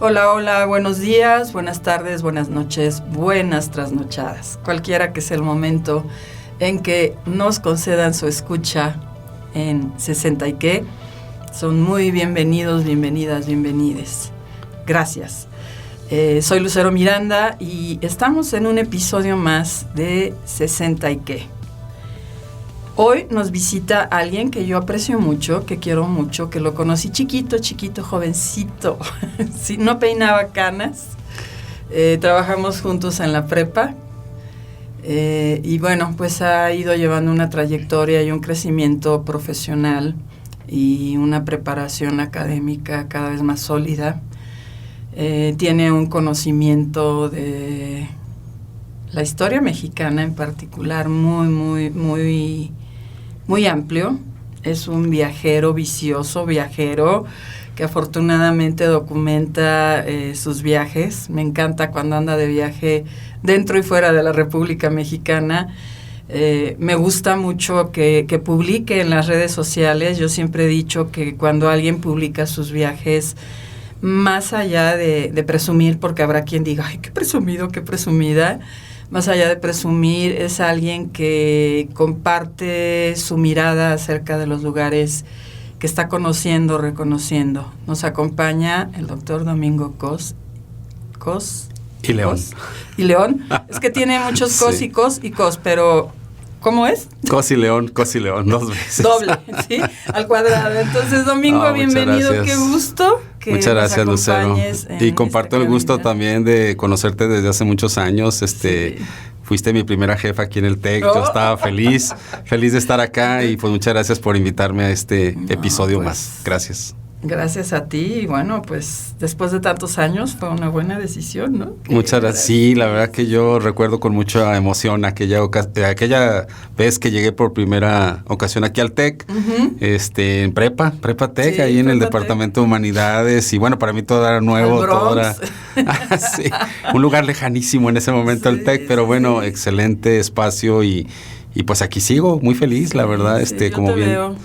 Hola, hola, buenos días, buenas tardes, buenas noches, buenas trasnochadas. Cualquiera que sea el momento en que nos concedan su escucha en 60 y qué, son muy bienvenidos, bienvenidas, bienvenides. Gracias. Soy Lucero Miranda y estamos en un episodio más de 60 y qué. Hoy nos visita alguien que yo aprecio mucho, que quiero mucho, que lo conocí chiquito, jovencito. Sí, no peinaba canas. Trabajamos juntos en la prepa. Y bueno, pues ha ido llevando una trayectoria y un crecimiento profesional y una preparación académica cada vez más sólida. Tiene un conocimiento de la historia mexicana en particular muy amplio. Es un viajero vicioso, que afortunadamente documenta sus viajes. Me encanta cuando anda de viaje dentro y fuera de la República Mexicana. Me gusta mucho que publique en las redes sociales. Yo siempre he dicho que cuando alguien publica sus viajes, más allá de presumir, porque habrá quien diga, ay, qué presumido, qué presumida, más allá de presumir, es alguien que comparte su mirada acerca de los lugares que está conociendo, reconociendo. Nos acompaña el doctor Domingo Cos y León. Y León. Es que tiene muchos cos sí. Y cos, pero ¿cómo es? Cos y León, 2 veces. Doble, ¿sí? Al cuadrado. Entonces, Domingo, bienvenido, qué gusto. Muchas gracias, Lucero. Y comparto el gusto también de conocerte desde hace muchos años. Sí. Fuiste mi primera jefa aquí en el TEC. Yo estaba feliz de estar acá y pues muchas gracias por invitarme a este episodio más. Gracias. Gracias a ti y bueno, pues después de tantos años fue una buena decisión, ¿no? Muchas gracias. Sí, la verdad que yo recuerdo con mucha emoción aquella vez que llegué por primera ocasión aquí al TEC, en Prepa TEC, sí, ahí en el Departamento de Humanidades, y bueno, para mí todo era nuevo, todo era sí, un lugar lejanísimo en ese momento el TEC, pero bueno, excelente espacio y pues aquí sigo muy feliz, la verdad, como bien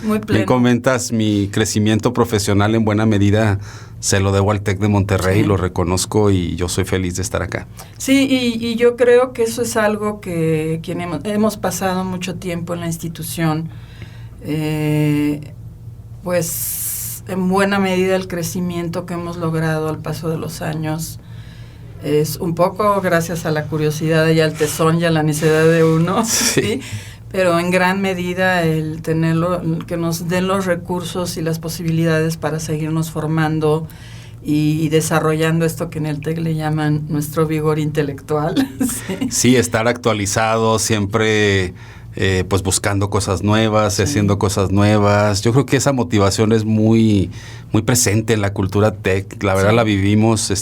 comentas, mi crecimiento profesional en buena medida se lo debo al TEC de Monterrey, lo reconozco y yo soy feliz de estar acá. Sí, y yo creo que eso es algo que quienes hemos pasado mucho tiempo en la institución, pues en buena medida el crecimiento que hemos logrado al paso de los años es un poco gracias a la curiosidad y al tesón y a la necedad de uno, ¿sí? Pero en gran medida el tenerlo, que nos den los recursos y las posibilidades para seguirnos formando y desarrollando esto que en el TEC le llaman nuestro vigor intelectual. Sí, estar actualizado, siempre pues buscando cosas nuevas, haciendo cosas nuevas. Yo creo que esa motivación es muy presente en la cultura TEC. La verdad la vivimos,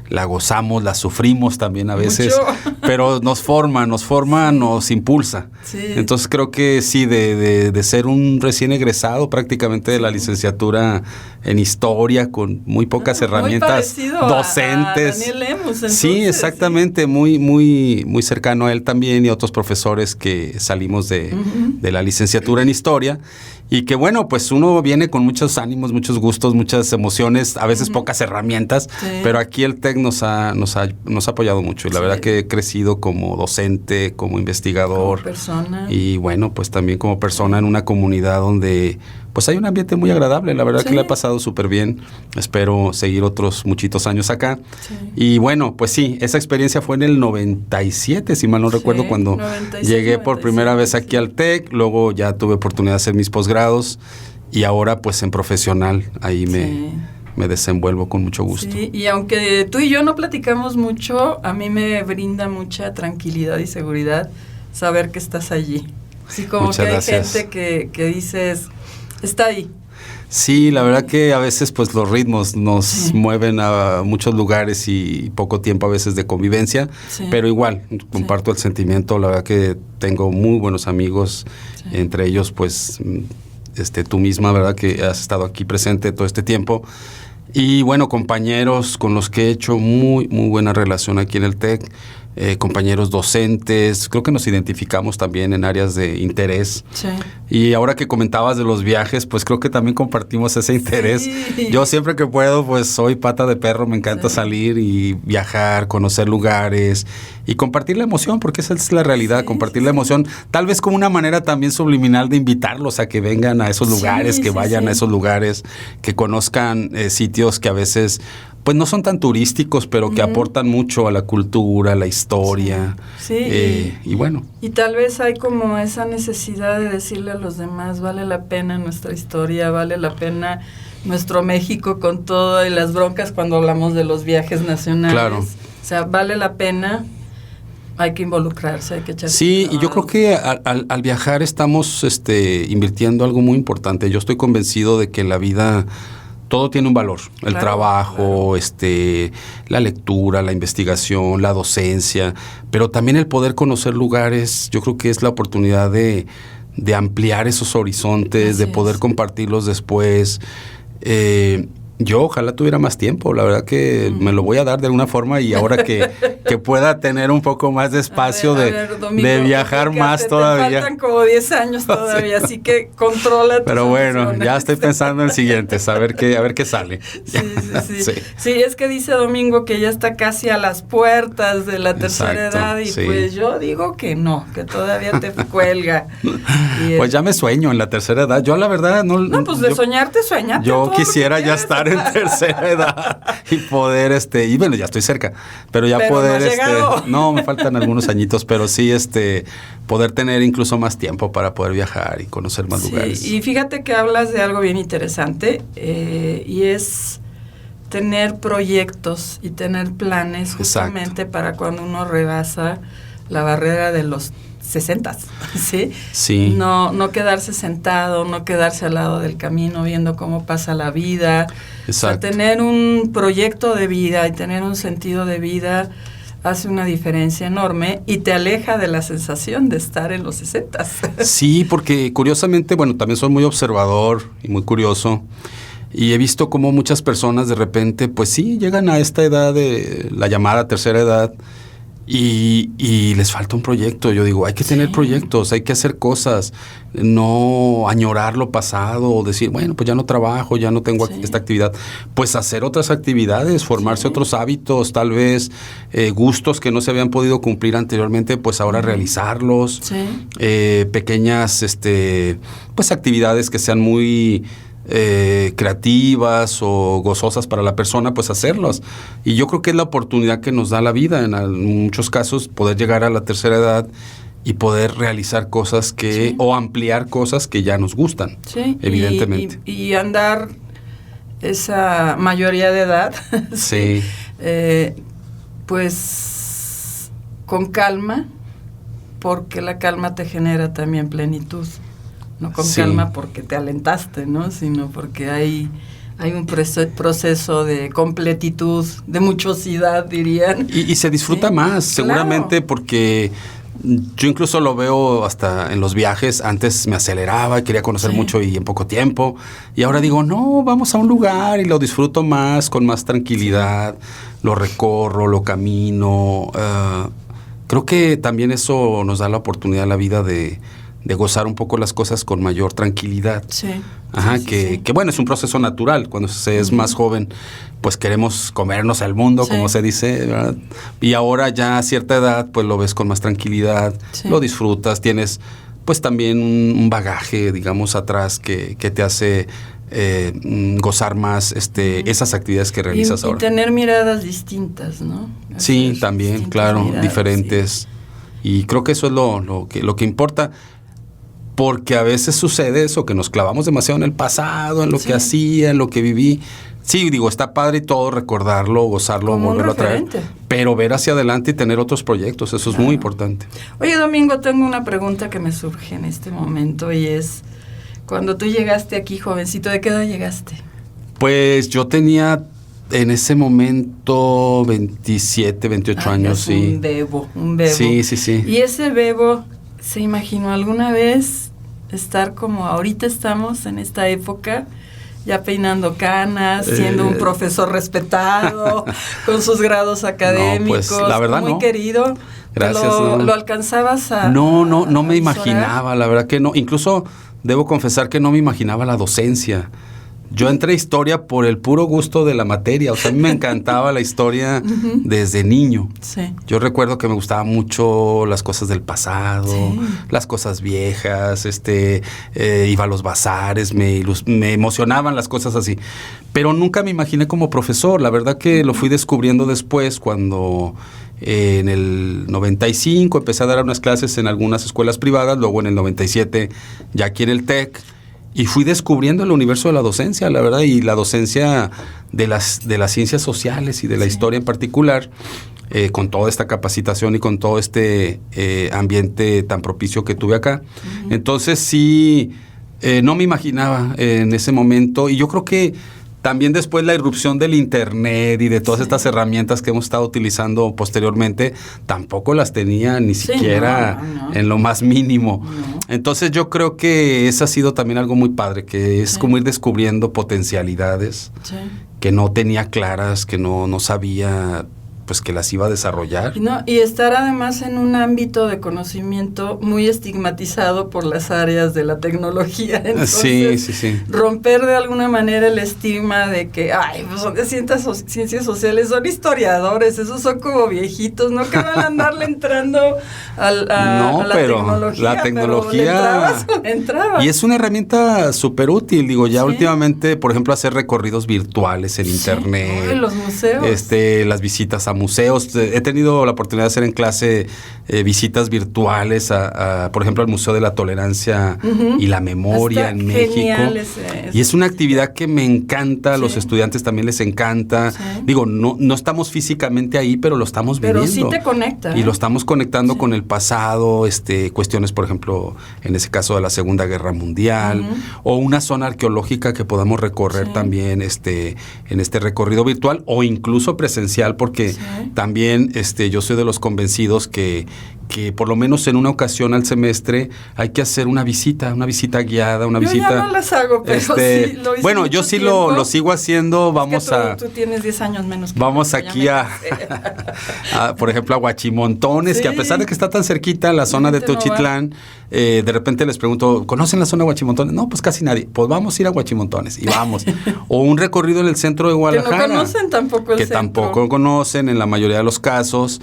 la gozamos, la sufrimos también a veces, pero nos forma, nos impulsa. Sí. Entonces creo que sí, de ser un recién egresado prácticamente de la licenciatura en historia, con muy pocas herramientas docentes. A Daniel Lemus, entonces, sí, exactamente, muy cercano a él también y a otros profesores que salimos de la licenciatura en historia. Y que bueno, pues uno viene con muchos ánimos, muchos gustos, muchas emociones, a veces pocas herramientas, pero aquí el TEC nos ha apoyado mucho y la verdad que he crecido como docente, como investigador, como persona. Y bueno, pues también como persona en una comunidad donde pues hay un ambiente muy agradable, la verdad que le he pasado súper bien, espero seguir otros muchitos años acá. Y bueno, pues sí, esa experiencia fue en el 97, si mal no recuerdo, cuando 96, llegué por primera vez aquí al TEC, luego ya tuve oportunidad de hacer mis posgrados y ahora pues en profesional ahí me desenvuelvo con mucho gusto. Sí, y aunque tú y yo no platicamos mucho, a mí me brinda mucha tranquilidad y seguridad saber que estás allí. Sí, como muchas que gracias. Hay gente que dices, está ahí. Sí, la verdad que a veces pues los ritmos nos mueven a muchos lugares y poco tiempo a veces de convivencia, pero igual comparto el sentimiento, la verdad que tengo muy buenos amigos, entre ellos pues tú misma, verdad que has estado aquí presente todo este tiempo y bueno, compañeros con los que he hecho muy buena relación aquí en el TEC. compañeros docentes, creo que nos identificamos también en áreas de interés. Sí. Y ahora que comentabas de los viajes, pues creo que también compartimos ese interés. Sí. Yo siempre que puedo, pues soy pata de perro, me encanta salir y viajar, conocer lugares y compartir la emoción, porque esa es la realidad, compartir la emoción, tal vez como una manera también subliminal de invitarlos a que vengan a esos lugares, que vayan a esos lugares, que conozcan sitios que a veces pues no son tan turísticos, pero que aportan mucho a la cultura, a la historia. Sí. Y bueno. Y tal vez hay como esa necesidad de decirle a los demás, vale la pena nuestra historia, vale la pena nuestro México con todo y las broncas cuando hablamos de los viajes nacionales. Claro. O sea, vale la pena, hay que involucrarse, hay que echarse. Sí, y yo creo que al viajar estamos invirtiendo algo muy importante. Yo estoy convencido de que la vida... Todo tiene un valor, el trabajo, la lectura, la investigación, la docencia, pero también el poder conocer lugares, yo creo que es la oportunidad de ampliar esos horizontes, de poder compartirlos después. Yo ojalá tuviera más tiempo, la verdad que me lo voy a dar de alguna forma y ahora que pueda tener un poco más de espacio Domingo, de viajar más todavía. Te faltan como 10 años todavía, así que controla tus Pero bueno, emociones. ya estoy pensando en el siguiente, a ver qué sale. Sí, es que dice Domingo que ya está casi a las puertas de la tercera edad y pues yo digo que no, que todavía te cuelga. Pues ya me sueño en la tercera edad, yo la verdad no... No, pues de soñarte, sueñate. Yo quisiera ya estar en tercera edad y poder, y bueno, ya estoy cerca, pero poder, no, me faltan algunos añitos, pero sí, poder tener incluso más tiempo para poder viajar y conocer más lugares. Y fíjate que hablas de algo bien interesante, y es tener proyectos y tener planes justamente para cuando uno rebasa la barrera de los 60, ¿sí? Sí. No quedarse sentado, no quedarse al lado del camino viendo cómo pasa la vida. Exacto. O sea, tener un proyecto de vida y tener un sentido de vida hace una diferencia enorme y te aleja de la sensación de estar en los 60. Sí, porque curiosamente, bueno, también soy muy observador y muy curioso. Y he visto cómo muchas personas de repente, pues sí, llegan a esta edad de la llamada tercera edad y les falta un proyecto. Yo digo, hay que tener proyectos, hay que hacer cosas, no añorar lo pasado o decir, bueno, pues ya no trabajo, ya no tengo esta actividad. Pues hacer otras actividades, formarse otros hábitos, tal vez gustos que no se habían podido cumplir anteriormente, pues ahora realizarlos. Pequeñas, pues actividades que sean muy... creativas o gozosas para la persona, pues hacerlas. Y yo creo que es la oportunidad que nos da la vida, en muchos casos, poder llegar a la tercera edad y poder realizar cosas o ampliar cosas que ya nos gustan, evidentemente. Y andar esa mayoría de edad, pues con calma, porque la calma te genera también plenitud. No con calma porque te alentaste, ¿no? Sino porque hay un proceso de completitud, de muchosidad, dirían. Y se disfruta más, seguramente, porque yo incluso lo veo hasta en los viajes. Antes me aceleraba, quería conocer mucho y en poco tiempo. Y ahora digo, no, vamos a un lugar y lo disfruto más, con más tranquilidad. Lo recorro, lo camino. Creo que también eso nos da la oportunidad a la vida de gozar un poco las cosas con mayor tranquilidad. Que bueno, es un proceso natural. Cuando se es más joven, pues queremos comernos al mundo, como se dice, ¿verdad? Y ahora ya a cierta edad, pues lo ves con más tranquilidad, lo disfrutas, tienes pues también un bagaje, digamos, atrás que te hace gozar más esas actividades que realizas ahora. Y tener miradas distintas, ¿no? Sí, también, claro, miradas, diferentes. Y creo que eso es lo que importa. Porque a veces sucede eso, que nos clavamos demasiado en el pasado, en lo que hacía, en lo que viví. Sí, digo, está padre y todo, recordarlo, gozarlo, como volverlo a traer. Pero ver hacia adelante y tener otros proyectos, eso es muy importante. Oye, Domingo, tengo una pregunta que me surge en este momento y es, cuando tú llegaste aquí, jovencito, ¿de qué edad llegaste? Pues yo tenía en ese momento 27, 28 años. Un bebo. Sí. ¿Y ese bebo se imaginó alguna vez estar como ahorita estamos en esta época ya peinando canas, siendo un profesor respetado, con sus grados académicos, no, pues, la verdad, muy querido. Gracias. ¿Lo alcanzabas a...? No me imaginaba, la verdad que no. Incluso debo confesar que no me imaginaba la docencia. Yo entré a historia por el puro gusto de la materia. O sea, a mí me encantaba la historia desde niño. Sí. Yo recuerdo que me gustaban mucho las cosas del pasado, las cosas viejas, iba a los bazares, me emocionaban las cosas así. Pero nunca me imaginé como profesor. La verdad que lo fui descubriendo después cuando... en el 95 empecé a dar unas clases en algunas escuelas privadas, luego en el 97 ya aquí en el TEC, y fui descubriendo el universo de la docencia, la verdad, y la docencia de las ciencias sociales y de la historia en particular, con toda esta capacitación y con todo este ambiente tan propicio que tuve acá. Entonces sí, no me imaginaba en ese momento, y yo creo que también después la irrupción del internet y de todas estas herramientas que hemos estado utilizando posteriormente, tampoco las tenía ni siquiera en lo más mínimo. No. Entonces yo creo que eso ha sido también algo muy padre, que es como ir descubriendo potencialidades que no tenía claras, que no sabía pues que las iba a desarrollar. Y estar además en un ámbito de conocimiento muy estigmatizado por las áreas de la tecnología. Entonces, sí. Romper de alguna manera el estigma de que, pues son de ciencias sociales, son historiadores, esos son como viejitos, ¿no? Que van a andarle entrando a la tecnología. La tecnología... Pero le entrabas. Y es una herramienta súper útil, digo, ya últimamente, por ejemplo, hacer recorridos virtuales en internet. Los museos. Las visitas a museos. He tenido la oportunidad de hacer en clase visitas virtuales por ejemplo, al Museo de la Tolerancia y la Memoria en México. Y es una actividad que me encanta, a los estudiantes también les encanta. Digo, no estamos físicamente ahí, pero lo estamos viviendo. Pero sí te conecta. Y lo estamos conectando con el pasado, cuestiones, por ejemplo, en ese caso de la Segunda Guerra Mundial, o una zona arqueológica que podamos recorrer también en este recorrido virtual, o incluso presencial, porque también yo soy de los convencidos que por lo menos en una ocasión al semestre hay que hacer una visita guiada, una visita. Yo ya no las hago, pero sí lo hice. Bueno, yo sí lo sigo haciendo. Vamos tú tienes 10 años menos que vamos aquí por ejemplo, a Huachimontones, que a pesar de que está tan cerquita la zona de Teochitlán, de repente les pregunto, ¿conocen la zona de Huachimontones? No, pues casi nadie. Pues vamos a ir a Huachimontones y vamos. O un recorrido en el centro de Guadalajara. Que no conocen tampoco el centro. Que tampoco conocen en la mayoría de los casos.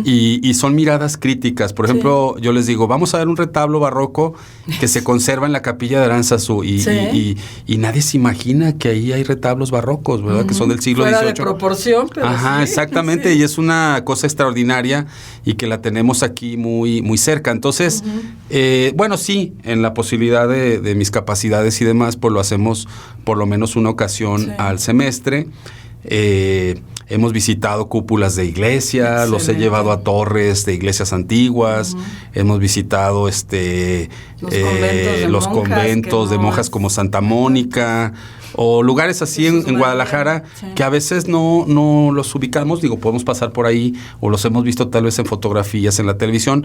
Y son miradas críticas. Por ejemplo, yo les digo, vamos a ver un retablo barroco que se conserva en la capilla de Aránzazu y nadie se imagina que ahí hay retablos barrocos, ¿verdad? Que son del siglo XVIII. Fuera de proporción, pero exactamente, y es una cosa extraordinaria y que la tenemos aquí muy, muy cerca. Entonces, en la posibilidad de mis capacidades y demás, pues lo hacemos por lo menos una ocasión al semestre. Hemos visitado cúpulas de iglesias, los he llevado a torres de iglesias antiguas, hemos visitado los conventos de monjas como Santa Mónica, o lugares así en Guadalajara que a veces no los ubicamos, digo, podemos pasar por ahí o los hemos visto tal vez en fotografías en la televisión,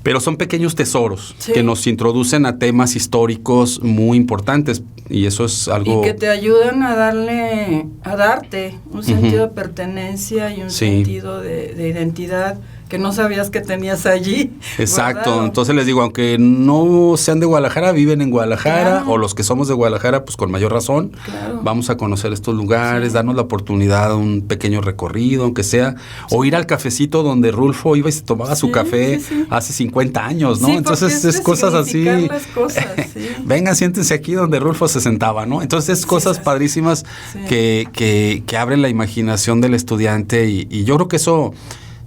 pero son pequeños tesoros que nos introducen a temas históricos muy importantes, y eso es algo... Y que te ayudan a darte un sentido de pertenencia y un sentido de identidad que no sabías que tenías allí. Exacto, guardado. Entonces les digo, aunque no sean de Guadalajara, viven en Guadalajara, o los que somos de Guadalajara, pues con mayor razón, vamos a conocer estos lugares, darnos la oportunidad de un pequeño recorrido, aunque sea, o ir al cafecito donde Rulfo iba y se tomaba su café hace 50 años, ¿no? Entonces es cosas así. Las cosas, Vengan, siéntense aquí donde Rulfo se sentaba, ¿no? Entonces es padrísimas que abren la imaginación del estudiante, y yo creo que eso...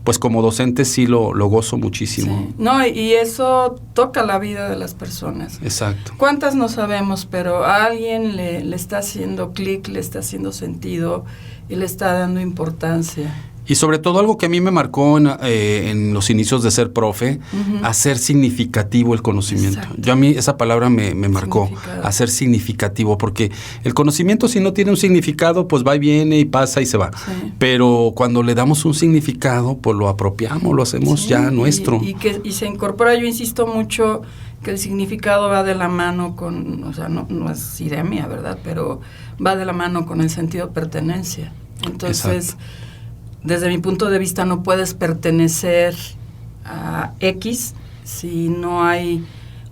Pues como docente sí lo gozo muchísimo. Sí. No, y eso toca la vida de las personas. Exacto. ¿Cuántas no sabemos? Pero a alguien le está haciendo clic, le está haciendo sentido y le está dando importancia. Y sobre todo algo que a mí me marcó en los inicios de ser profe, hacer significativo el conocimiento. Exacto. Yo a mí esa palabra me marcó, hacer significativo, porque el conocimiento si no tiene un significado, pues va y viene y pasa y se va. Sí. Pero cuando le damos un significado, pues lo apropiamos, lo hacemos ya nuestro. Y se incorpora, yo insisto mucho que el significado va de la mano con, o sea, no es siremia, ¿verdad? Pero va de la mano con el sentido de pertenencia. Entonces, exacto, desde mi punto de vista, no puedes pertenecer a X si no hay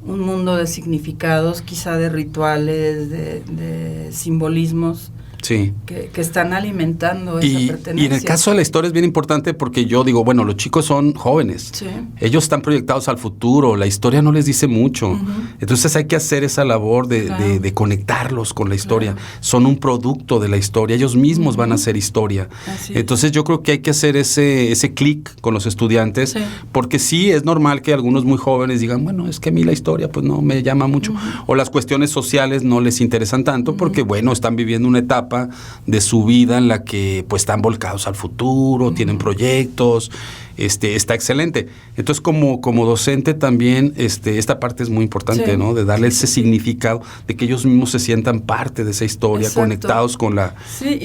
un mundo de significados, quizá de rituales, de simbolismos, sí, que están alimentando esa pertenencia. Y en el caso de la historia es bien importante porque yo digo, bueno, los chicos son jóvenes, sí, ellos están proyectados al futuro, la historia no les dice mucho, entonces hay que hacer esa labor de conectarlos con la historia, son un producto de la historia, ellos mismos van a hacer historia. Entonces yo creo que hay que hacer ese clic con los estudiantes, porque sí es normal que algunos muy jóvenes digan, bueno, es que a mí la historia pues no me llama mucho, o las cuestiones sociales no les interesan tanto porque bueno, están viviendo una etapa de su vida en la que pues están volcados al futuro, tienen proyectos, está excelente. Entonces como docente también esta parte es muy importante, ¿no? De darle ese significado, de que ellos mismos se sientan parte de esa historia, exacto, conectados con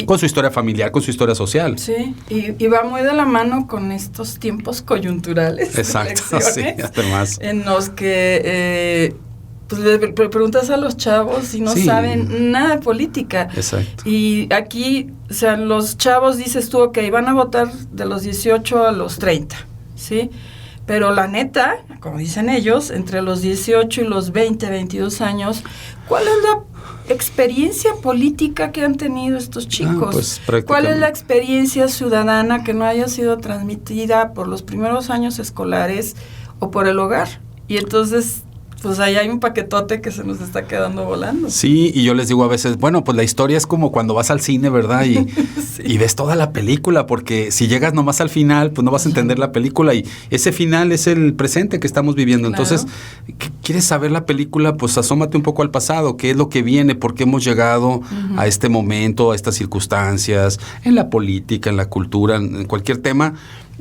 con su historia familiar, con su historia social. Sí, y va muy de la mano con estos tiempos coyunturales. Exacto, sí, además. En los que pues le preguntas a los chavos y no saben nada de política. Exacto. Y aquí, o sea, los chavos, dices tú, ok, van a votar de los 18 a los 30, ¿sí? Pero la neta, como dicen ellos, entre los 18 y los 20, 22 años, ¿cuál es la experiencia política que han tenido estos chicos? ¿Cuál es la experiencia ciudadana que no haya sido transmitida por los primeros años escolares o por el hogar? Y entonces pues ahí hay un paquetote que se nos está quedando volando. Sí, y yo les digo a veces, bueno, pues la historia es como cuando vas al cine, ¿verdad? Y, sí, y ves toda la película, porque si llegas nomás al final, pues no vas a entender la película, y ese final es el presente que estamos viviendo. Claro. Entonces, ¿quieres saber la película? Pues asómate un poco al pasado, qué es lo que viene, por qué hemos llegado a este momento, a estas circunstancias, en la política, en la cultura, en cualquier tema.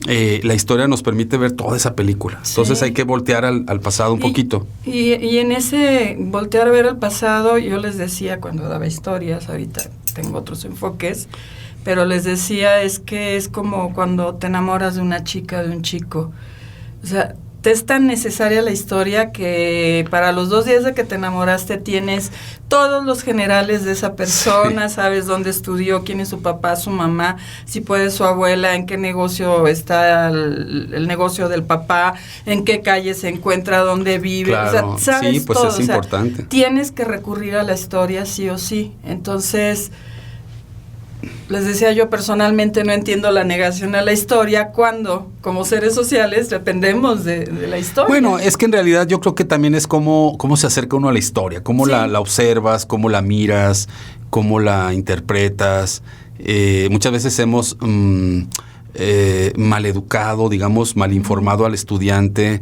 La historia nos permite ver toda esa película. Sí. Entonces hay que voltear al pasado un poquito. Y en ese voltear a ver al pasado, yo les decía cuando daba historias, ahorita tengo otros enfoques, pero les decía es que es como cuando te enamoras de una chica, de un chico. O sea, te es tan necesaria la historia que para los 2 días de que te enamoraste tienes todos los generales de esa persona, sí, sabes dónde estudió, quién es su papá, su mamá, si puede su abuela, en qué negocio está el negocio del papá, en qué calle se encuentra, dónde vive, claro, o sea, sabes sí, pues todo, es importante. Tienes que recurrir a la historia sí o sí. Entonces, les decía yo personalmente no entiendo la negación a la historia cuando como seres sociales dependemos de la historia. Bueno, es que en realidad yo creo que también es cómo se acerca uno a la historia, cómo sí, la observas, cómo la miras, cómo la interpretas. Muchas veces hemos maleducado, digamos, malinformado al estudiante,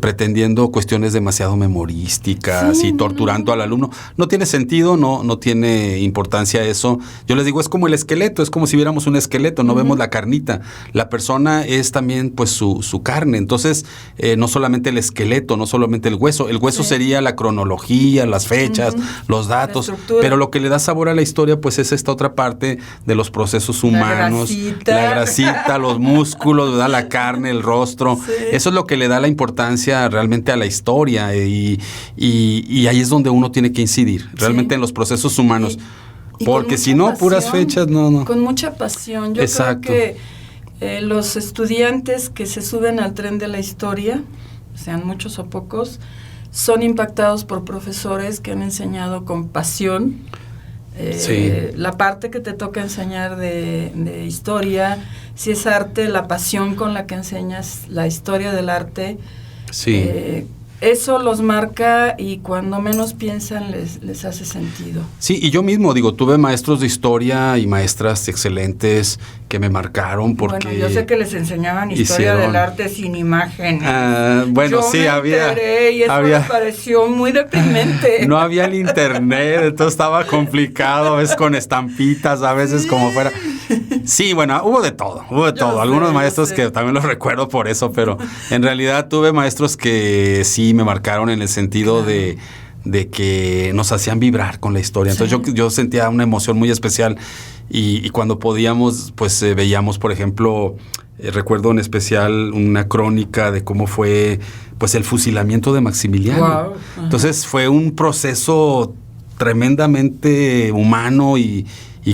pretendiendo cuestiones demasiado memorísticas, sí, y torturando al alumno. No tiene sentido, no tiene importancia eso. Yo les digo, es como el esqueleto, es como si viéramos un esqueleto, no vemos la carnita. La persona es también pues su carne, entonces no solamente el esqueleto, no solamente el hueso sí, sería la cronología, las fechas, los datos, pero lo que le da sabor a la historia pues es esta otra parte de los procesos humanos, la grasita, los músculos, ¿verdad? La carne, el rostro, sí, eso es lo que le da la importancia realmente a la historia, y ahí es donde uno tiene que incidir realmente, sí, en los procesos humanos, porque si no, puras fechas, no. Con mucha pasión. Yo exacto, creo que los estudiantes que se suben al tren de la historia, sean muchos o pocos, son impactados por profesores que han enseñado con pasión. Sí. La parte que te toca enseñar de historia, si es arte, la pasión con la que enseñas la historia del arte, sí, eso los marca y cuando menos piensan les hace sentido. Sí, y yo mismo, tuve maestros de historia y maestras excelentes que me marcaron porque... Bueno, yo sé que les enseñaban historia del arte sin imágenes. Bueno, yo sí, me había... enteré y eso me pareció muy deprimente. No había el internet, entonces estaba complicado, a veces con estampitas, a veces sí, como fuera... Sí, bueno, hubo de todo. Algunos maestros que también los recuerdo por eso, pero en realidad tuve maestros que sí me marcaron en el sentido de que nos hacían vibrar con la historia. Entonces sí, yo sentía una emoción muy especial y cuando podíamos, pues veíamos, por ejemplo, recuerdo en especial una crónica de cómo fue pues el fusilamiento de Maximiliano. Wow. Entonces fue un proceso tremendamente humano y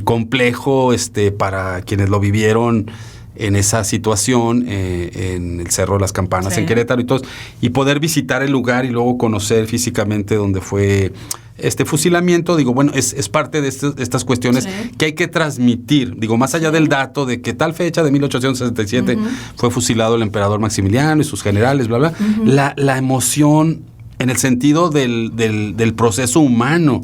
complejo para quienes lo vivieron en esa situación, en el Cerro de las Campanas, en Querétaro y todo, y poder visitar el lugar y luego conocer físicamente donde fue este fusilamiento. Digo, bueno, es parte de estas cuestiones que hay que transmitir. Digo, más allá del dato de que tal fecha de 1867 fue fusilado el emperador Maximiliano y sus generales, bla, bla, la emoción en el sentido del proceso humano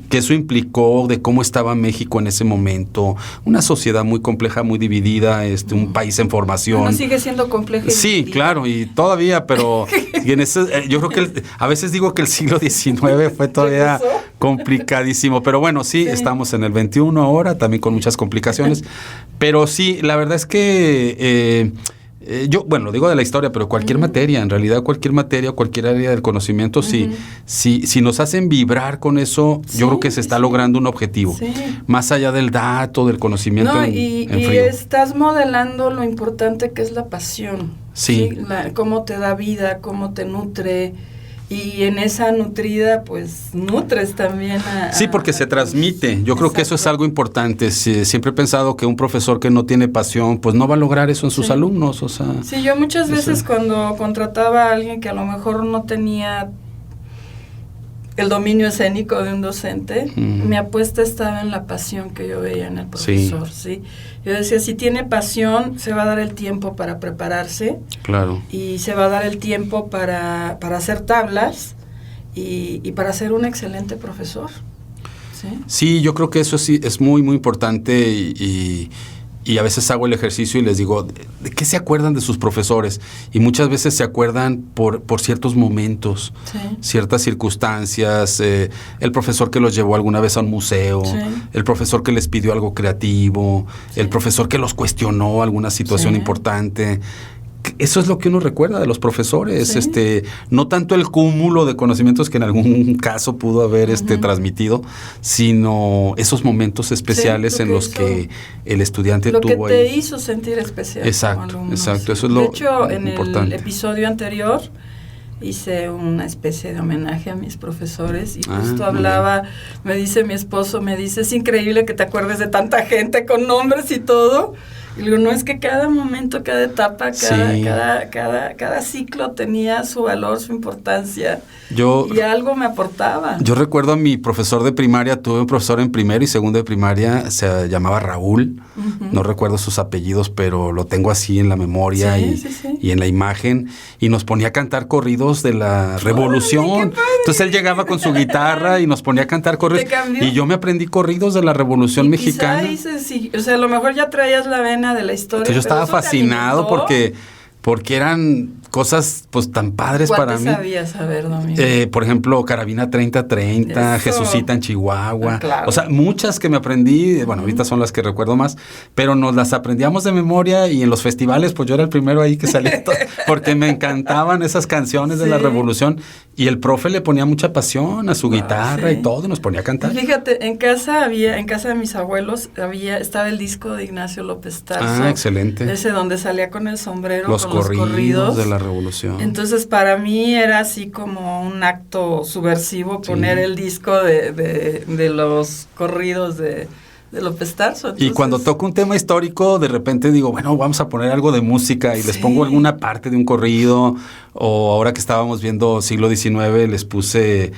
que eso implicó, de cómo estaba México en ese momento, una sociedad muy compleja, muy dividida, un país en formación. Bueno, sigue siendo compleja. Sí, claro, y todavía, pero y en ese, yo creo que a veces digo que el siglo XIX fue todavía complicadísimo, pero bueno, sí, estamos en el XXI ahora, también con muchas complicaciones, pero sí, la verdad es que yo, bueno, digo de la historia, pero cualquier materia, en realidad cualquier materia, cualquier área del conocimiento, si nos hacen vibrar con eso, yo creo que se está logrando un objetivo, más allá del dato, del conocimiento y estás modelando lo importante que es la pasión, cómo te da vida, cómo te nutre. Y en esa nutrida, pues, nutres también Sí, porque se transmite. Yo creo que eso es algo importante. Siempre he pensado que un profesor que no tiene pasión, pues no va a lograr eso en sus alumnos, o sea... Sí, yo muchas veces cuando contrataba a alguien que a lo mejor no tenía el dominio escénico de un docente, mi apuesta estaba en la pasión que yo veía en el profesor, ¿sí? Yo decía, si tiene pasión, se va a dar el tiempo para prepararse. Claro. Y se va a dar el tiempo para hacer tablas y para ser un excelente profesor. Sí, yo creo que eso sí es muy, muy importante y a veces hago el ejercicio y les digo, ¿de qué se acuerdan de sus profesores? Y muchas veces se acuerdan por ciertos momentos, ciertas circunstancias, el profesor que los llevó alguna vez a un museo, el profesor que les pidió algo creativo, el profesor que los cuestionó alguna situación importante. Eso es lo que uno recuerda de los profesores, no tanto el cúmulo de conocimientos que en algún caso pudo haber transmitido, sino esos momentos especiales en los que el estudiante tuvo ahí. Lo que te hizo sentir especial. Exacto, exacto, eso es lo importante. De hecho, en el episodio anterior hice una especie de homenaje a mis profesores y justo hablaba, me dice mi esposo, es increíble que te acuerdes de tanta gente con nombres y todo. Y digo, no, es que cada momento, cada etapa, cada ciclo tenía su valor, su importancia. Y algo me aportaba. Yo recuerdo a mi profesor de primaria, tuve un profesor en primero y segundo de primaria, se llamaba Raúl, no recuerdo sus apellidos, pero lo tengo así en la memoria y en la imagen, y nos ponía a cantar corridos de la Revolución. Entonces él llegaba con su guitarra y nos ponía a cantar corridos, y yo me aprendí corridos de la Revolución Mexicana. O sea, a lo mejor ya traías la vena de la historia. Entonces yo estaba fascinado porque eran cosas pues tan padres para mí. ¿Cuál sabías saber, Domingo? Por ejemplo, Carabina 3030, Jesucita en Chihuahua. Claro. O sea, muchas que me aprendí, bueno, ahorita son las que recuerdo más, pero nos las aprendíamos de memoria y en los festivales, pues yo era el primero ahí que salía todo, porque me encantaban esas canciones de la Revolución y el profe le ponía mucha pasión a su guitarra y todo, y nos ponía a cantar. Fíjate, en casa de mis abuelos estaba el disco de Ignacio López Tarso. Excelente. Ese donde salía con el sombrero, los corridos de la Revolución. Entonces, para mí era así como un acto subversivo poner el disco de los corridos de López Tarso. Entonces, y cuando toco un tema histórico, de repente digo, bueno, vamos a poner algo de música y les pongo alguna parte de un corrido, o ahora que estábamos viendo siglo XIX, les puse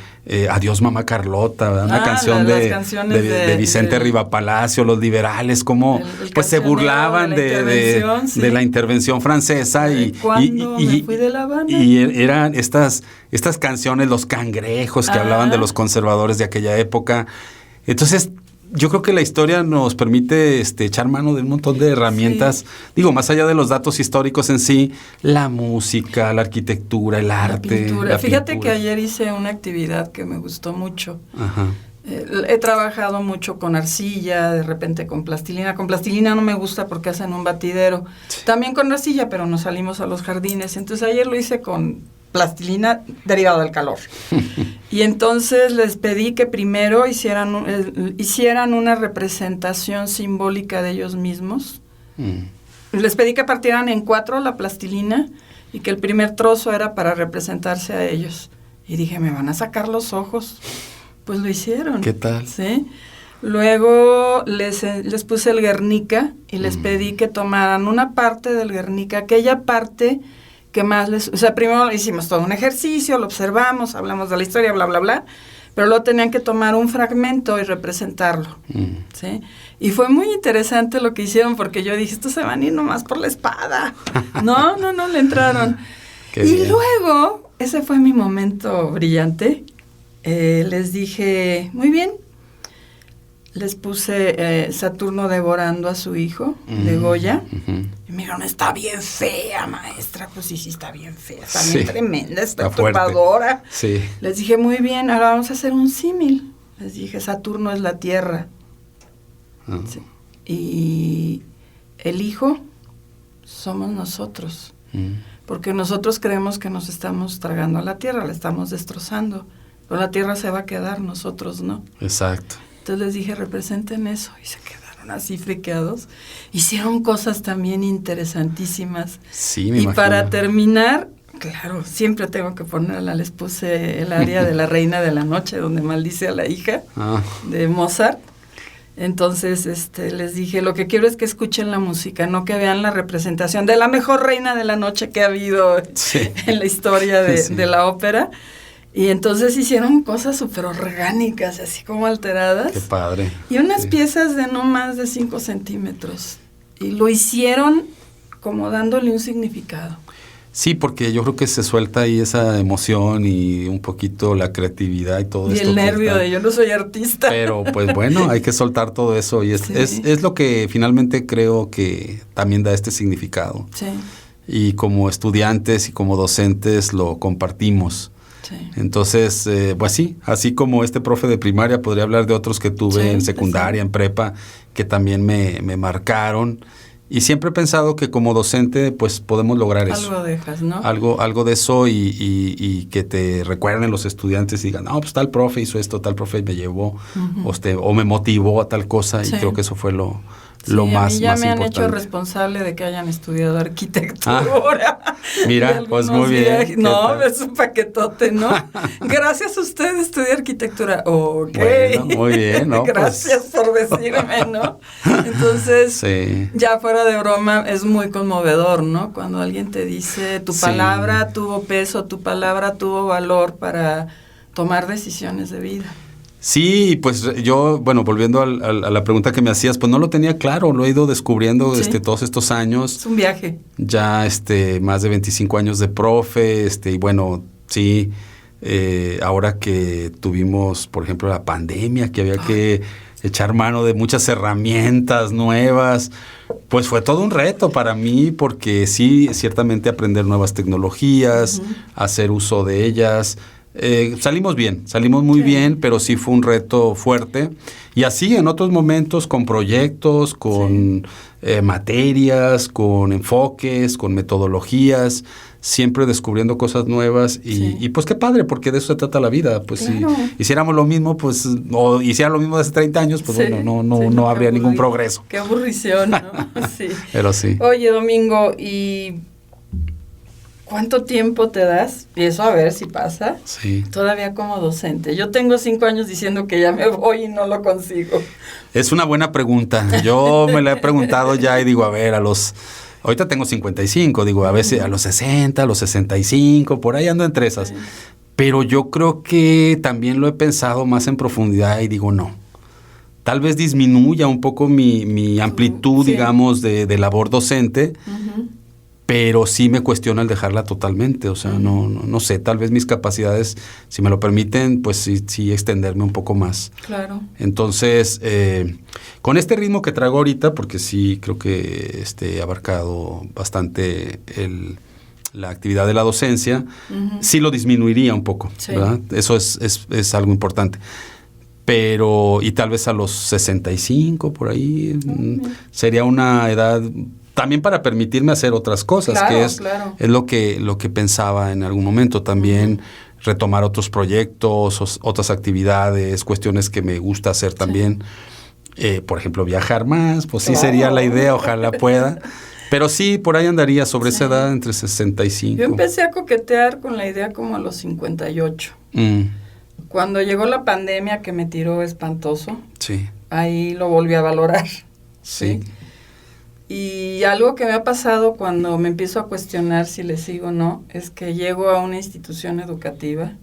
Adiós Mamá Carlota, ¿verdad? Una canción de Vicente Rivapalacio, los liberales, como pues se burlaban de la intervención francesa me fui de La Habana. Y eran estas canciones, los cangrejos que hablaban de los conservadores de aquella época. Entonces, yo creo que la historia nos permite echar mano de un montón de herramientas, digo, más allá de los datos históricos en sí, la música, la arquitectura, el arte. Fíjate que ayer hice una actividad que me gustó mucho. He trabajado mucho con arcilla, de repente con plastilina. Con plastilina no me gusta porque hacen un batidero. También con arcilla, pero nos salimos a los jardines. Entonces ayer lo hice con plastilina derivado del calor. Y entonces les pedí que primero hicieran una representación simbólica de ellos mismos les pedí que partieran en 4 la plastilina y que el primer trozo era para representarse a ellos. Y dije, me van a sacar los ojos. Pues lo hicieron. ¿Qué tal? Sí. Luego les puse el Guernica y les pedí que tomaran una parte del Guernica, aquella parte que más les... O sea, primero hicimos todo un ejercicio, lo observamos, hablamos de la historia, bla, bla, bla, pero luego tenían que tomar un fragmento y representarlo, ¿sí? Y fue muy interesante lo que hicieron, porque yo dije, estos se van a ir nomás por la espada. No, le entraron. Qué y bien. luego, ese fue mi momento brillante, les dije, muy bien, les puse Saturno devorando a su hijo, de Goya, y me dijeron, está bien fea, maestra. Pues sí, está bien fea, está bien tremenda, está turpadora. Sí. Les dije, muy bien, ahora vamos a hacer un símil. Les dije, Saturno es la Tierra. Sí. Y el hijo somos nosotros. Porque nosotros creemos que nos estamos tragando a la Tierra, la estamos destrozando. Pero la Tierra se va a quedar, nosotros no. Exacto. Entonces les dije, representen eso, y se quedaron así friqueados. Hicieron cosas también interesantísimas. Sí, me y imagino. para terminar, claro, siempre tengo que ponerla, les puse el aria de la Reina de la Noche, donde maldice a la hija, de Mozart. Entonces les dije, lo que quiero es que escuchen la música, no que vean la representación de la mejor Reina de la Noche que ha habido en la historia de la ópera. Y entonces hicieron cosas súper orgánicas, así como alteradas. Qué padre. Y unas piezas de no más de 5 centímetros. Y lo hicieron como dándole un significado. Sí, porque yo creo que se suelta ahí esa emoción y un poquito la creatividad y todo y esto. Y el nervio de yo no soy artista. Pero pues bueno, hay que soltar todo eso. Y es lo que finalmente creo que también da este significado. Sí. Y como estudiantes y como docentes lo compartimos. Sí. Entonces, pues sí, así como este profe de primaria, podría hablar de otros que tuve en secundaria, en prepa, que también me marcaron. Y siempre he pensado que como docente, pues podemos lograr eso. Algo dejas, ¿no? Algo de eso y que te recuerden los estudiantes y digan, no, pues tal profe hizo esto, tal profe me llevó, o me motivó a tal cosa, y creo que eso fue lo más importante. Ya me han hecho responsable de que hayan estudiado arquitectura. Mira, pues muy bien. No, es un paquetote, ¿no? Gracias a usted estudié arquitectura. Ok. Bueno, muy bien, ¿no? Gracias por decirme, ¿no? Entonces, ya fuera de broma, es muy conmovedor, ¿no? Cuando alguien te dice, tu palabra tuvo peso, tu palabra tuvo valor para tomar decisiones de vida. Sí, pues yo, bueno, volviendo a la pregunta que me hacías, pues no lo tenía claro, lo he ido descubriendo todos estos años. Es un viaje. Ya más de 25 años de profe, y bueno, sí, ahora que tuvimos, por ejemplo, la pandemia, que había que echar mano de muchas herramientas nuevas, pues fue todo un reto para mí, porque sí, ciertamente aprender nuevas tecnologías, hacer uso de ellas. Salimos muy bien, pero sí fue un reto fuerte. Y así en otros momentos con proyectos, con materias, con enfoques, con metodologías, siempre descubriendo cosas nuevas y pues qué padre, porque de eso se trata la vida. Pues si hiciéramos lo mismo, pues, o hiciera lo mismo de hace 30 años, pues bueno, no habría ningún progreso. Qué aburrición, ¿no? Sí. Pero sí. Oye, Domingo, ¿y cuánto tiempo te das? Y eso a ver si pasa. Sí. Todavía como docente. Yo tengo 5 años diciendo que ya me voy y no lo consigo. Es una buena pregunta. Yo me la he preguntado ya y digo, a ver, ahorita tengo 55, digo, a veces a los 60, a los 65, por ahí ando entre esas. Pero yo creo que también lo he pensado más en profundidad y digo, no. Tal vez disminuya un poco mi amplitud, digamos, de labor docente, pero sí me cuestiona el dejarla totalmente. O sea, no sé, tal vez mis capacidades, si me lo permiten, pues sí extenderme un poco más. Claro. Entonces, con este ritmo que traigo ahorita, porque sí creo que he abarcado bastante la actividad de la docencia, sí lo disminuiría un poco, ¿verdad? Eso es algo importante. Pero, y tal vez a los 65, por ahí, sería una edad también para permitirme hacer otras cosas, es lo que pensaba en algún momento. También retomar otros proyectos, otras actividades, cuestiones que me gusta hacer también. Por ejemplo, viajar más, pues sí sería la idea, ojalá pueda. Pero sí, por ahí andaría sobre esa edad, entre 65. Yo empecé a coquetear con la idea como a los 58. Cuando llegó la pandemia, que me tiró espantoso, sí, ahí lo volví a valorar. Sí. Y algo que me ha pasado cuando me empiezo a cuestionar si le sigo o no, es que llego a una institución educativa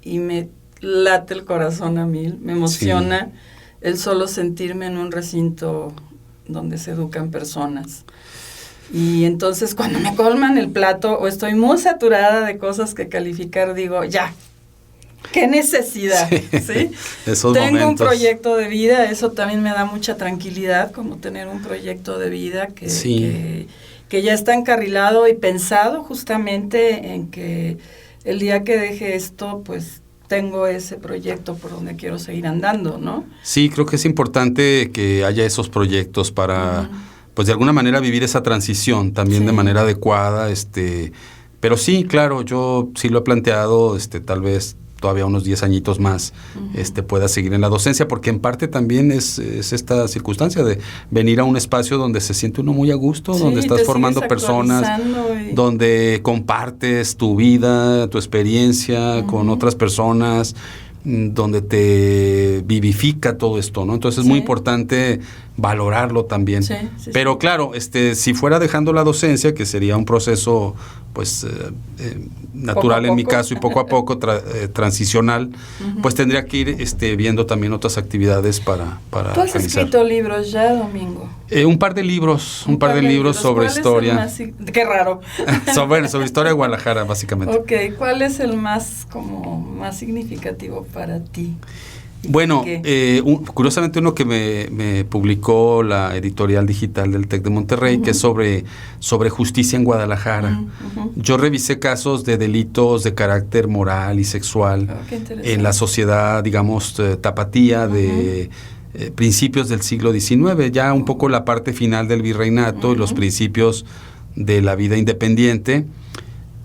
y me late el corazón a mil, me emociona el solo sentirme en un recinto donde se educan personas. Y entonces cuando me colman el plato o estoy muy saturada de cosas que calificar, digo, ya, qué necesidad, ¿sí? Esos Tengo momentos. un proyecto de vida, eso también me da mucha tranquilidad, como tener un proyecto de vida que ya está encarrilado y pensado justamente en que el día que deje esto, pues tengo ese proyecto por donde quiero seguir andando, ¿no? Sí, creo que es importante que haya esos proyectos para, pues de alguna manera vivir esa transición también de manera adecuada, pero sí, claro, yo sí lo he planteado, tal vez todavía unos 10 añitos más pueda seguir en la docencia, porque en parte también es esta circunstancia de venir a un espacio donde se siente uno muy a gusto, donde estás formando personas, donde compartes tu vida, tu experiencia con otras personas, donde te vivifica todo esto, ¿no? Entonces es muy importante valorarlo también. Pero claro, si fuera dejando la docencia, que sería un proceso pues natural en mi caso y poco a poco transicional, pues tendría que ir viendo también otras actividades para ¿Tú has escrito libros ya, Domingo? Un par de libros sobre historia. Qué raro. sobre historia de Guadalajara, básicamente. Ok, ¿cuál es el más significativo para ti? Bueno, curiosamente uno que me publicó la editorial digital del TEC de Monterrey, que es sobre justicia en Guadalajara. Yo revisé casos de delitos de carácter moral y sexual en la sociedad, digamos, tapatía de principios del siglo XIX, ya un poco la parte final del virreinato y los principios de la vida independiente.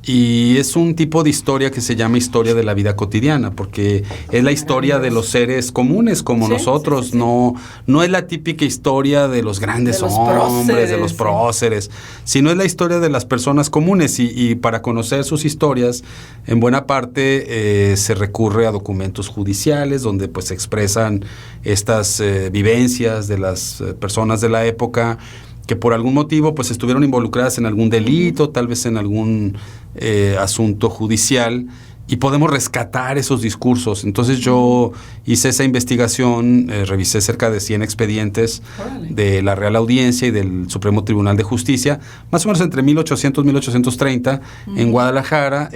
Y es un tipo de historia que se llama historia de la vida cotidiana, porque es la historia de los seres comunes como nosotros, no es la típica historia de los grandes hombres, de los próceres, sino es la historia de las personas comunes y para conocer sus historias, en buena parte se recurre a documentos judiciales donde pues se expresan estas vivencias de las personas de la época que por algún motivo pues estuvieron involucradas en algún delito, tal vez en algún asunto judicial, y podemos rescatar esos discursos. Entonces yo hice esa investigación, revisé cerca de 100 expedientes de la Real Audiencia y del Supremo Tribunal de Justicia, más o menos entre 1800 y 1830 en Guadalajara.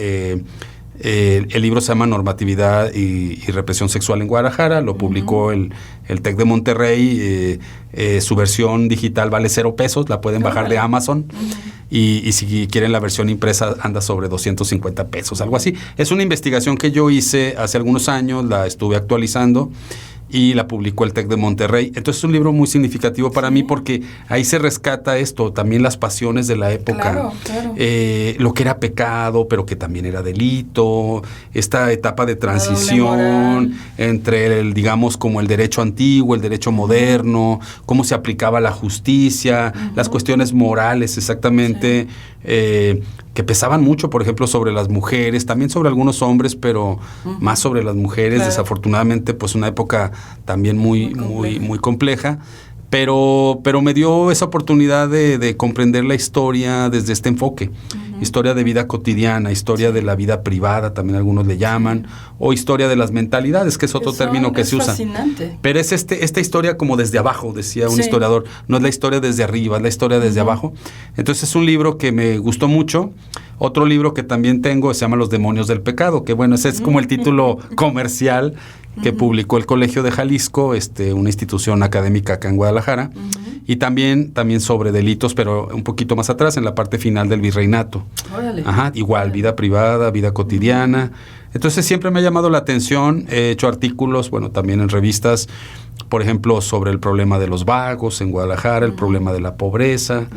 El libro se llama Normatividad y Represión Sexual en Guadalajara, lo publicó el TEC de Monterrey, su versión digital vale $0, la pueden bajar de Amazon, y si quieren la versión impresa anda sobre $250, algo así. Es una investigación que yo hice hace algunos años, la estuve actualizando y la publicó el TEC de Monterrey. Entonces es un libro muy significativo para mí porque ahí se rescata esto, también las pasiones de la época, lo que era pecado, pero que también era delito, esta etapa de transición entre digamos, como el derecho antiguo, el derecho moderno, cómo se aplicaba la justicia, las cuestiones morales exactamente, que pesaban mucho, por ejemplo, sobre las mujeres, también sobre algunos hombres, pero más sobre las mujeres, desafortunadamente, pues una época también muy compleja, pero me dio esa oportunidad de comprender la historia desde este enfoque, historia de vida cotidiana, historia de la vida privada, también algunos le llaman, o historia de las mentalidades, que es otro término que se usa. Fascinante. Pero es esta historia como desde abajo, decía un historiador, no es la historia desde arriba, es la historia desde abajo. Entonces es un libro que me gustó mucho. Otro libro que también tengo se llama Los demonios del pecado, que bueno, ese es como el título comercial que publicó el Colegio de Jalisco, una institución académica acá en Guadalajara, y también sobre delitos, pero un poquito más atrás, en la parte final del virreinato. Igual, vida privada, vida cotidiana. Entonces siempre me ha llamado la atención, he hecho artículos, bueno, también en revistas, por ejemplo, sobre el problema de los vagos en Guadalajara, el problema de la pobreza,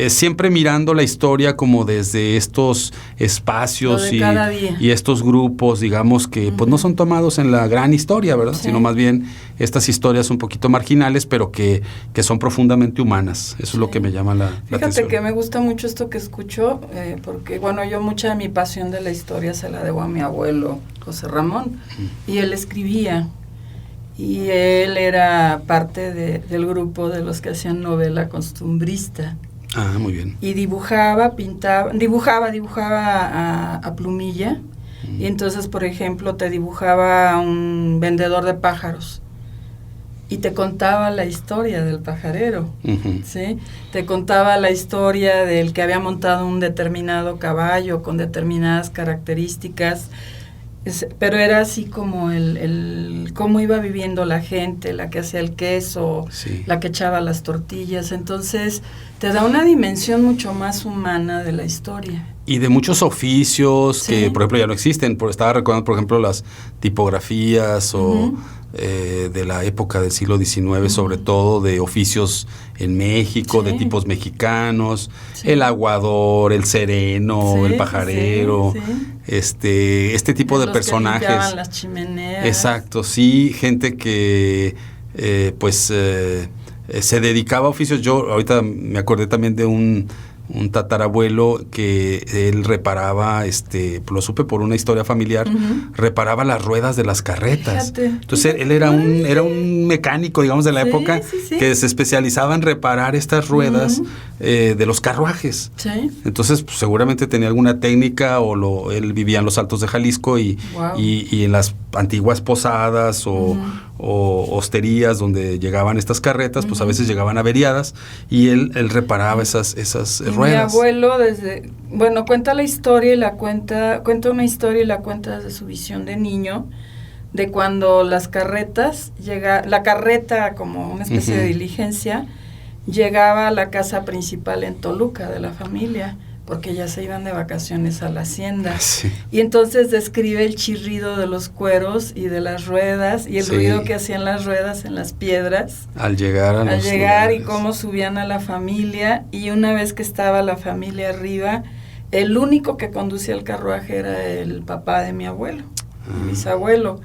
siempre mirando la historia como desde estos espacios y estos grupos, digamos, que pues no son tomados en la gran historia, ¿verdad? Sino más bien estas historias un poquito marginales, pero que son profundamente humanas. Eso es lo que me llama la atención. Fíjate que me gusta mucho esto que escucho, porque bueno, yo mucha de mi pasión de la historia se la debo a mi abuelo, José Ramón, y él escribía, y él era parte del grupo de los que hacían novela costumbrista. Ah, muy bien. Y dibujaba a plumilla, y entonces, por ejemplo, te dibujaba un vendedor de pájaros, y te contaba la historia del pajarero, ¿sí? Te contaba la historia del que había montado un determinado caballo con determinadas características, pero era así como el cómo iba viviendo la gente, la que hacía el queso, la que echaba las tortillas. Entonces te da una dimensión mucho más humana de la historia. Y de muchos oficios que, por ejemplo, ya no existen. Estaba recordando, por ejemplo, las tipografías o de la época del siglo XIX, sobre todo de oficios en México, de tipos mexicanos, el aguador, el sereno, el pajarero, este tipo de personajes. Que limpiaban las chimeneas. Exacto, sí, gente que se dedicaba a oficios. Yo ahorita me acordé también de un tatarabuelo que él reparaba, lo supe por una historia familiar, reparaba las ruedas de las carretas. Fíjate. Entonces él era un mecánico, digamos, de la época, que se especializaba en reparar estas ruedas de los carruajes. Sí. Entonces, pues, seguramente tenía alguna técnica, él vivía en los Altos de Jalisco y en las antiguas posadas o hosterías donde llegaban estas carretas, pues a veces llegaban averiadas, y él reparaba esas ruedas. Mi abuelo cuenta la historia y cuenta una historia y la cuenta desde su visión de niño, de cuando las carretas la carreta, como una especie de diligencia, llegaba a la casa principal en Toluca de la familia, porque ya se iban de vacaciones a la hacienda. Sí. Y entonces describe el chirrido de los cueros y de las ruedas y el ruido que hacían las ruedas en las piedras. Al llegar y cómo subían a la familia, y una vez que estaba la familia arriba, el único que conducía el carruaje era el papá de mi abuelo, mi bisabuelo.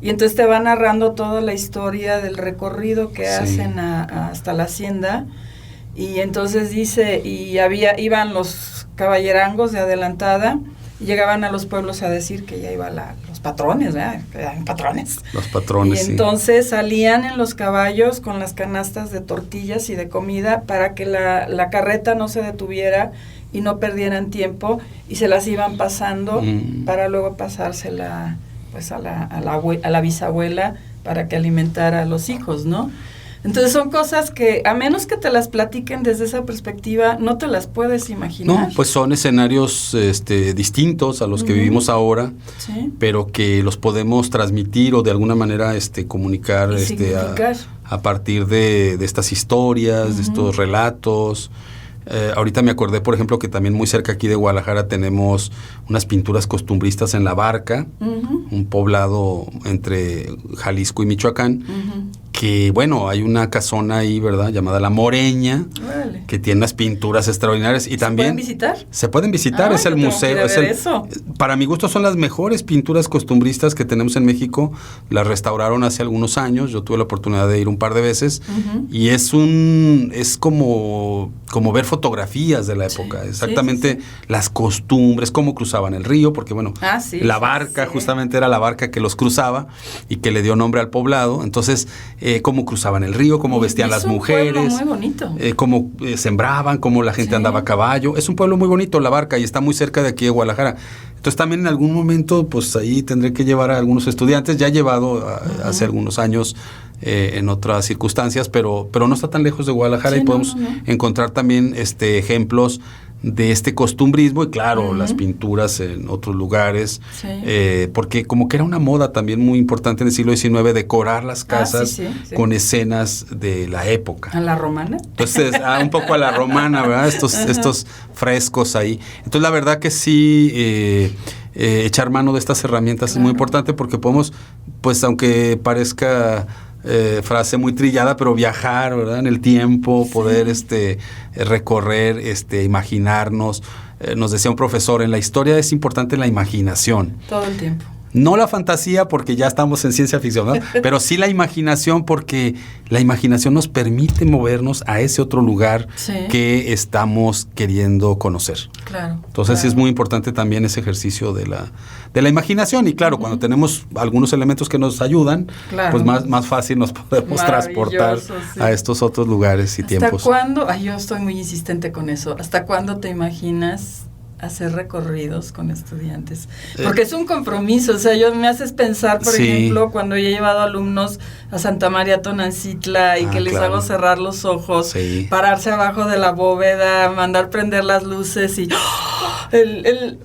Y entonces te va narrando toda la historia del recorrido que hacen hasta la hacienda. Y entonces dice, iban los caballerangos de adelantada y llegaban a los pueblos a decir que ya iban los patrones, ¿verdad? Que eran patrones. Los patrones, y entonces salían en los caballos con las canastas de tortillas y de comida para que la carreta no se detuviera y no perdieran tiempo, y se las iban pasando para luego pasársela pues a la bisabuela para que alimentara a los hijos, ¿no? Entonces son cosas que, a menos que te las platiquen desde esa perspectiva, no te las puedes imaginar. No, pues son escenarios distintos a los que vivimos ahora, pero que los podemos transmitir o de alguna manera comunicar a partir de estas historias, de estos relatos. Ahorita me acordé, por ejemplo, que también muy cerca aquí de Guadalajara tenemos unas pinturas costumbristas en La Barca, un poblado entre Jalisco y Michoacán, que bueno, hay una casona ahí, ¿verdad?, llamada La Moreña, que tiene unas pinturas extraordinarias. Y también ¿pueden visitar? Se pueden visitar, es el museo. Para mi gusto son las mejores pinturas costumbristas que tenemos en México. Las restauraron hace algunos años, yo tuve la oportunidad de ir un par de veces, y es como ver fotografías de la época, exactamente las costumbres, cómo cruzaban el río, porque bueno, la barca justamente era la barca que los cruzaba y que le dio nombre al poblado. Entonces, cómo cruzaban el río, cómo vestían las mujeres, es un pueblo muy bonito, cómo sembraban, cómo la gente andaba a caballo. Es un pueblo muy bonito, La Barca, y está muy cerca de aquí de Guadalajara. Entonces también en algún momento, pues ahí tendré que llevar a algunos estudiantes. Ya he llevado hace algunos años en otras circunstancias, pero no está tan lejos de Guadalajara, y podemos encontrar también ejemplos de este costumbrismo, y claro, las pinturas en otros lugares, porque como que era una moda también muy importante en el siglo XIX decorar las casas con escenas de la época. ¿A la romana? Entonces, un poco a la romana, ¿verdad? Estos frescos ahí. Entonces, la verdad que sí, echar mano de estas herramientas es muy importante, porque podemos, pues aunque parezca frase muy trillada, pero viajar, ¿verdad?, en el tiempo, poder recorrer, imaginarnos. Nos decía un profesor, en la historia es importante la imaginación. Todo el tiempo. No la fantasía, porque ya estamos en ciencia ficción, ¿no? Pero sí la imaginación, porque la imaginación nos permite movernos a ese otro lugar que estamos queriendo conocer. Claro. Entonces sí es muy importante también ese ejercicio de la imaginación. Y claro, cuando tenemos algunos elementos que nos ayudan, pues más fácil nos podemos transportar a estos otros lugares y tiempos. ¿Hasta cuándo? Yo estoy muy insistente con eso. ¿Hasta cuándo te imaginas hacer recorridos con estudiantes? Porque es un compromiso. O sea, me haces pensar, por ejemplo, cuando yo he llevado alumnos a Santa María Tonancitla y que les hago cerrar los ojos, pararse abajo de la bóveda, mandar prender las luces y el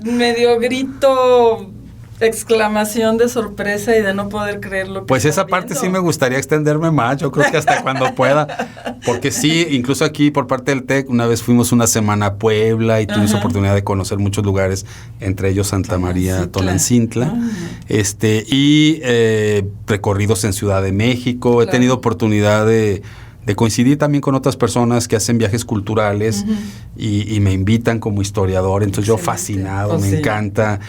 medio grito, exclamación de sorpresa y de no poder creer lo que pues esa parte sí me gustaría extenderme más, yo creo que hasta cuando pueda, porque sí, incluso aquí por parte del TEC, una vez fuimos una semana a Puebla y tuvimos oportunidad de conocer muchos lugares, entre ellos Santa María Tonancintla, y recorridos en Ciudad de México. He tenido oportunidad de coincidir también con otras personas que hacen viajes culturales y me invitan como historiador, entonces yo fascinado, me encanta.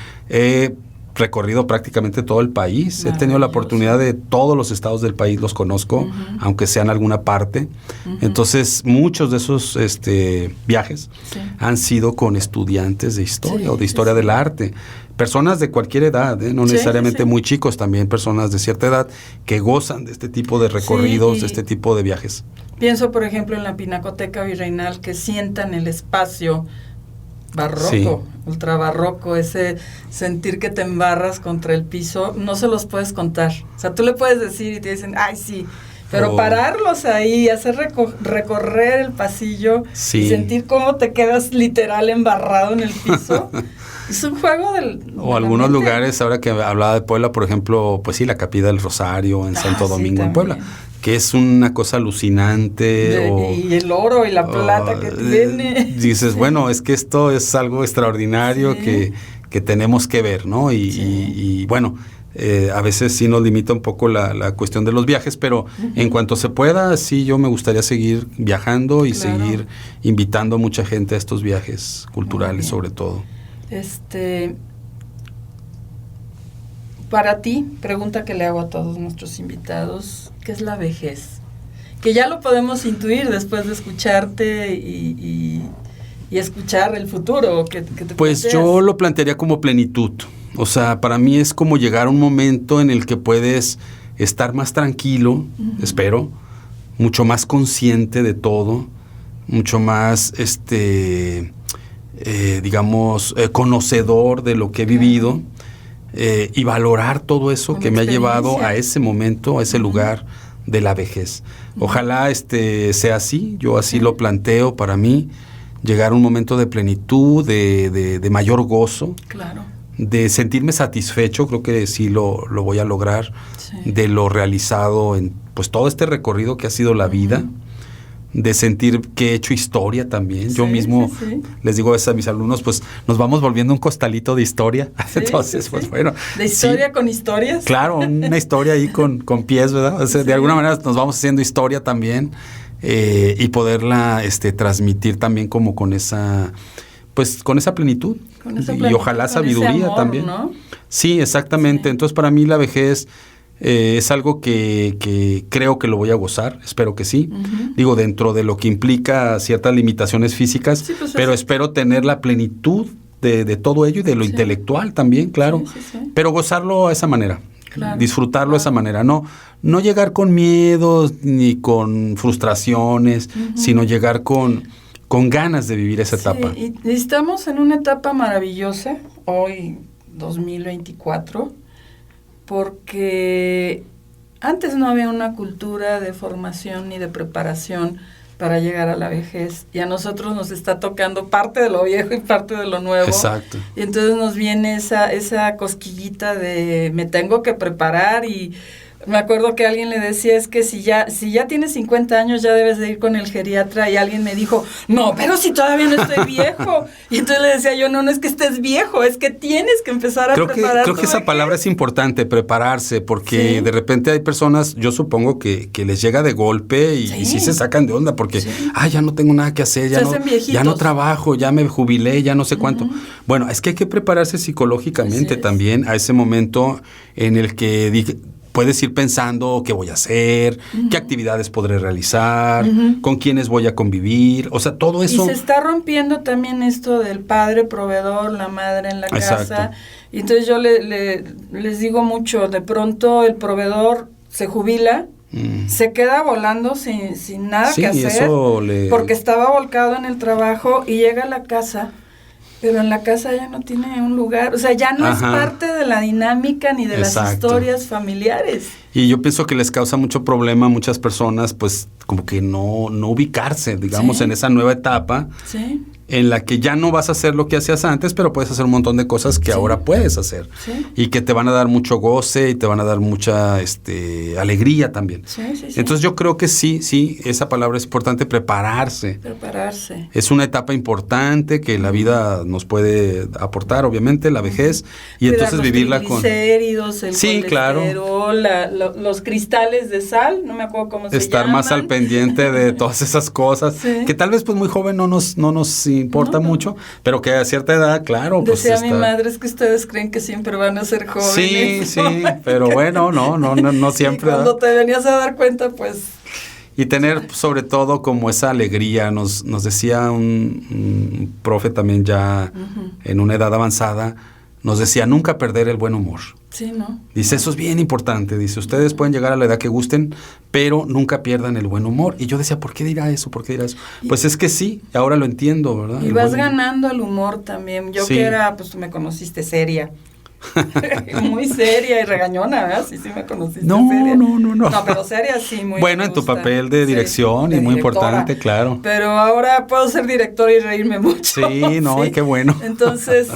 Recorrido prácticamente todo el país. He tenido la oportunidad de todos los estados del país, los conozco, aunque sean alguna parte. Entonces, muchos de esos viajes han sido con estudiantes de historia o de historia del arte. Personas de cualquier edad, no necesariamente muy chicos, también personas de cierta edad que gozan de este tipo de recorridos, de este tipo de viajes. Pienso, por ejemplo, en la Pinacoteca Virreinal, que sientan el espacio barroco, ultra barroco, ese sentir que te embarras contra el piso, no se los puedes contar. O sea, tú le puedes decir y te dicen, ay, sí, pero pararlos ahí, hacer recorrer el pasillo y sentir cómo te quedas literal embarrado en el piso. Es un juego o algunos lugares, ahora que hablaba de Puebla, por ejemplo, pues sí, la Capilla del Rosario en Santo Domingo, en Puebla, que es una cosa alucinante. Y el oro y la plata que tiene. Dices, bueno, es que esto es algo extraordinario que tenemos que ver, ¿no? Y bueno, a veces sí nos limita un poco la cuestión de los viajes, pero en cuanto se pueda, sí, yo me gustaría seguir viajando y seguir invitando a mucha gente a estos viajes culturales, sobre todo. Para ti, pregunta que le hago a todos nuestros invitados, ¿qué es la vejez? Que ya lo podemos intuir después de escucharte y escuchar el futuro. Pues yo lo plantearía como plenitud. O sea, para mí es como llegar a un momento en el que puedes estar más tranquilo, espero, mucho más consciente de todo, mucho más, conocedor de lo que he vivido. Y valorar todo eso que me ha llevado a ese momento, a ese lugar de la vejez. Ojalá sea así, yo así lo planteo para mí, llegar a un momento de plenitud, de mayor gozo, de sentirme satisfecho, creo que sí lo voy a lograr, de lo realizado en pues todo este recorrido que ha sido la vida, de sentir que he hecho historia también. Yo mismo les digo a mis alumnos, pues nos vamos volviendo un costalito de historia. Entonces, pues bueno. ¿De historia con historias? Claro, una historia ahí con pies, ¿verdad? O sea, de alguna manera nos vamos haciendo historia también y poderla transmitir también como con esa, pues con esa plenitud. Y ojalá sabiduría amor, también. ¿no? Sí, exactamente. Entonces, para mí la vejez es algo que creo que lo voy a gozar, espero que sí. Digo, dentro de lo que implica ciertas limitaciones físicas, pues pero espero tener la plenitud de todo ello y de lo intelectual también, claro. Pero gozarlo a esa manera, disfrutarlo de esa manera. No llegar con miedos ni con frustraciones, sino llegar con ganas de vivir esa etapa. Y estamos en una etapa maravillosa, hoy 2024, porque antes no había una cultura de formación ni de preparación para llegar a la vejez, y a nosotros nos está tocando parte de lo viejo y parte de lo nuevo. Exacto. Y entonces nos viene esa cosquillita de me tengo que preparar, y Me acuerdo que alguien le decía, es que si ya tienes 50 años ya debes de ir con el geriatra, y alguien me dijo, no, pero si todavía no estoy viejo. Y entonces le decía yo, no es que estés viejo, es que tienes que empezar a preparar. Creo que esa palabra es importante, prepararse, porque de repente hay personas, yo supongo que les llega de golpe y sí se sacan de onda, porque, ya no tengo nada que hacer, ya no trabajo, ya me jubilé, ya no sé cuánto. Bueno, es que hay que prepararse psicológicamente también a ese momento en el que puedes ir pensando qué voy a hacer, qué actividades podré realizar, con quiénes voy a convivir, o sea, todo eso. Y se está rompiendo también esto del padre proveedor, la madre en la casa. Y entonces yo les digo mucho, de pronto el proveedor se jubila, se queda volando sin nada que hacer, porque estaba volcado en el trabajo y llega a la casa. Pero en la casa ya no tiene un lugar, o sea, ya no es parte de la dinámica ni de las historias familiares. Y yo pienso que les causa mucho problema a muchas personas, pues, como que no ubicarse, digamos, en esa nueva etapa. Sí. En la que ya no vas a hacer lo que hacías antes, pero puedes hacer un montón de cosas que ahora puedes hacer. Sí. Y que te van a dar mucho goce y te van a dar mucha alegría también. Sí. Entonces yo creo que sí, esa palabra es importante, prepararse. Prepararse. Es una etapa importante que la vida nos puede aportar, obviamente, la vejez. Y entonces vivirla con... triglicéridos, el colesterol, los cristales de sal, no me acuerdo cómo se llaman. Estar más al pendiente de todas esas cosas, que tal vez pues muy joven no nos importa mucho, pero que a cierta edad, claro. Decía pues mi madre, es que ustedes creen que siempre van a ser jóvenes. Sí, pero bueno, no siempre. Cuando te venías a dar cuenta, pues... Y tener sobre todo como esa alegría, nos decía un profe también ya en una edad avanzada, nos decía, nunca perder el buen humor. Sí, ¿no? Dice, eso es bien importante. Dice, ustedes pueden llegar a la edad que gusten, pero nunca pierdan el buen humor. Y yo decía, ¿por qué dirá eso? Pues es que sí, ahora lo entiendo, ¿verdad? Y vas ganando el humor también. Yo que era, pues tú me conociste seria. Muy seria y regañona, ¿verdad? Sí me conociste seria. No. No, pero seria sí, muy. Bueno, en tu papel de dirección y muy importante, claro. Pero ahora puedo ser directora y reírme mucho. Sí, y qué bueno. Entonces,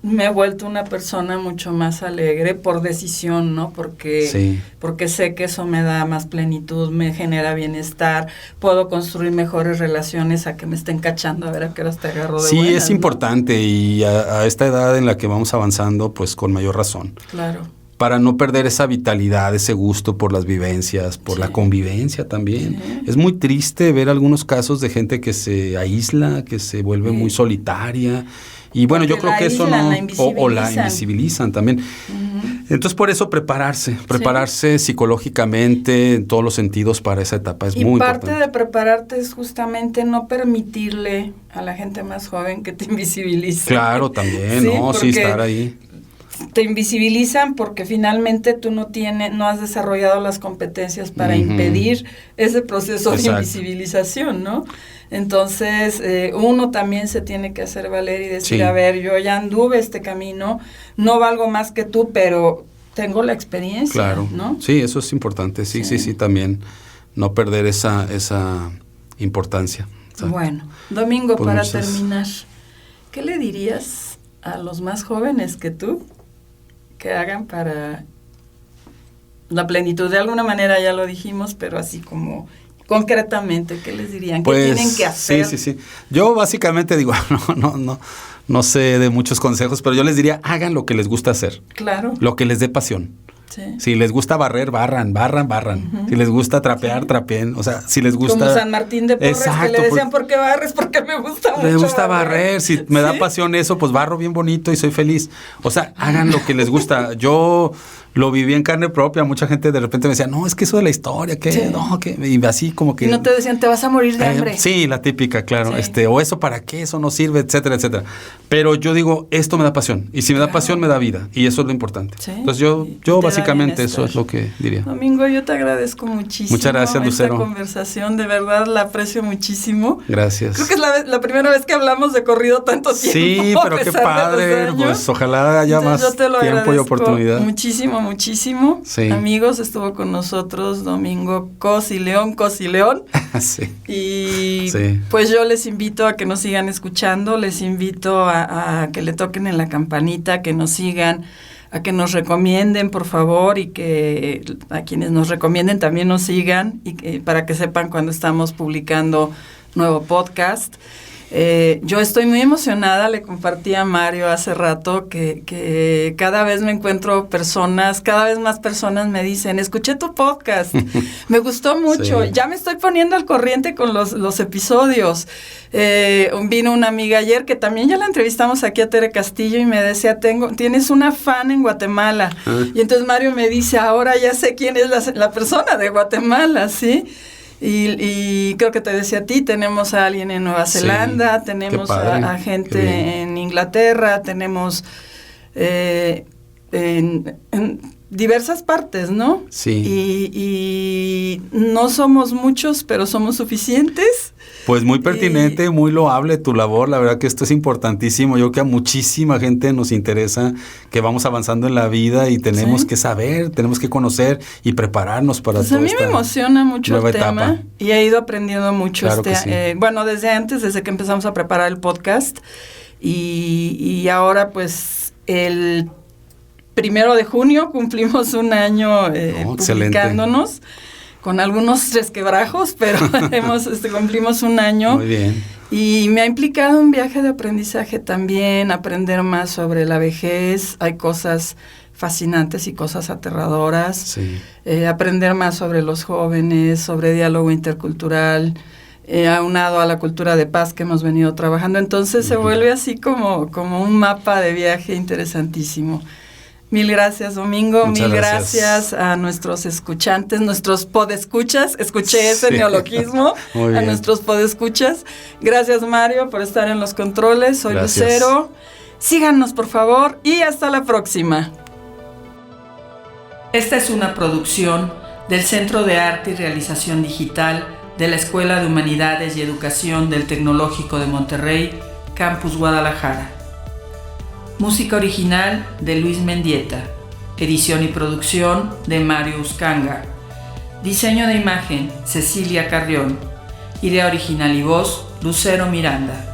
me he vuelto una persona mucho más alegre por decisión, ¿no? Porque sé que eso me da más plenitud, me genera bienestar, puedo construir mejores relaciones a que me estén cachando a ver a qué horas te agarro de buenas, es importante, y a esta edad en la que vamos avanzando, pues con mayor razón. Claro. Para no perder esa vitalidad, ese gusto por las vivencias, por la convivencia también. Sí. Es muy triste ver algunos casos de gente que se aísla, que se vuelve muy solitaria. Y bueno, yo creo que eso no... O la invisibilizan también. Entonces, por eso prepararse psicológicamente en todos los sentidos para esa etapa es muy importante. Y parte de prepararte es justamente no permitirle a la gente más joven que te invisibilice. Claro, también, estar ahí. Te invisibilizan porque finalmente tú no has desarrollado las competencias para impedir ese proceso de invisibilización, ¿no? Entonces, uno también se tiene que hacer valer y decir, a ver, yo ya anduve este camino, no valgo más que tú, pero tengo la experiencia, claro, ¿no? Sí, eso es importante, sí, también, no perder esa importancia. Bueno, Domingo, pues para terminar, ¿qué le dirías a los más jóvenes que tú que hagan para la plenitud? De alguna manera ya lo dijimos, pero así como concretamente, ¿qué les dirían? ¿Qué tienen que hacer? Sí. Yo básicamente digo, no sé de muchos consejos, pero yo les diría, hagan lo que les gusta hacer. Claro. Lo que les dé pasión. Sí. Si les gusta barrer, barran. Si les gusta trapear, trapeen. O sea, si les gusta... Como San Martín de Porres, que le decían, ¿por qué barres? Porque me gusta mucho. Me gusta barrer. Si me da pasión eso, pues barro bien bonito y soy feliz. O sea, hagan lo que les gusta. Yo lo viví en carne propia. Mucha gente de repente me decía, no, es que eso de la historia, y así como que... Y no te decían, te vas a morir de hambre. Sí, la típica, claro. O eso para qué, eso no sirve, etcétera. Pero yo digo, esto me da pasión. Y si me da pasión, me da vida. Y eso es lo importante. ¿Sí? Entonces yo básicamente eso es lo que diría. Domingo, yo te agradezco muchísimo. Muchas gracias, Lucero. Esta conversación, de verdad, la aprecio muchísimo. Gracias. Creo que es la primera vez que hablamos de corrido tanto tiempo. Sí, pero qué padre. Pues ojalá haya más tiempo y oportunidad. Muchísimo. Sí. Amigos, estuvo con nosotros Domingo Cosileón. Sí. Y pues yo les invito a que nos sigan escuchando, les invito a que le toquen en la campanita, que nos sigan a que nos recomienden, por favor, y que a quienes nos recomienden también nos sigan, y para que sepan cuando estamos publicando nuevo podcast. Yo estoy muy emocionada, le compartí a Mario hace rato que cada vez me encuentro cada vez más personas me dicen, escuché tu podcast, me gustó mucho, sí. Ya me estoy poniendo al corriente con los episodios. Vino una amiga ayer que también ya la entrevistamos aquí a Tere Castillo y me decía, tienes una fan en Guatemala. Y entonces Mario me dice, ahora ya sé quién es la persona de Guatemala, ¿sí? Y creo que te decía a ti, tenemos a alguien en Nueva Zelanda, sí, tenemos a gente en Inglaterra, tenemos en diversas partes, ¿no? Sí. Y no somos muchos, pero somos suficientes. Pues muy pertinente, muy loable tu labor, la verdad que esto es importantísimo. Yo creo que a muchísima gente nos interesa que vamos avanzando en la vida y tenemos que saber, tenemos que conocer y prepararnos para pues toda a mí me emociona mucho el tema etapa. Y he ido aprendiendo mucho. Claro que sí. Bueno, desde que empezamos a preparar el podcast y ahora pues el 1 de junio cumplimos un año publicándonos. Con algunos resquebrajos, pero cumplimos un año. Muy bien. Y me ha implicado un viaje de aprendizaje también, aprender más sobre la vejez. Hay cosas fascinantes y cosas aterradoras. Sí. Aprender más sobre los jóvenes, sobre diálogo intercultural, aunado a la cultura de paz que hemos venido trabajando. Entonces se vuelve así como un mapa de viaje interesantísimo. Mil gracias, Domingo. Muchas Mil gracias a nuestros escuchantes, nuestros podescuchas. Escuché ese neologismo. A nuestros podescuchas. Gracias, Mario, por estar en los controles. Soy Lucero. Síganos, por favor, y hasta la próxima. Esta es una producción del Centro de Arte y Realización Digital de la Escuela de Humanidades y Educación del Tecnológico de Monterrey, Campus Guadalajara. Música original de Luis Mendieta. Edición y producción de Mario Uscanga. Diseño de imagen, Cecilia Carrión. Idea original y voz, Lucero Miranda.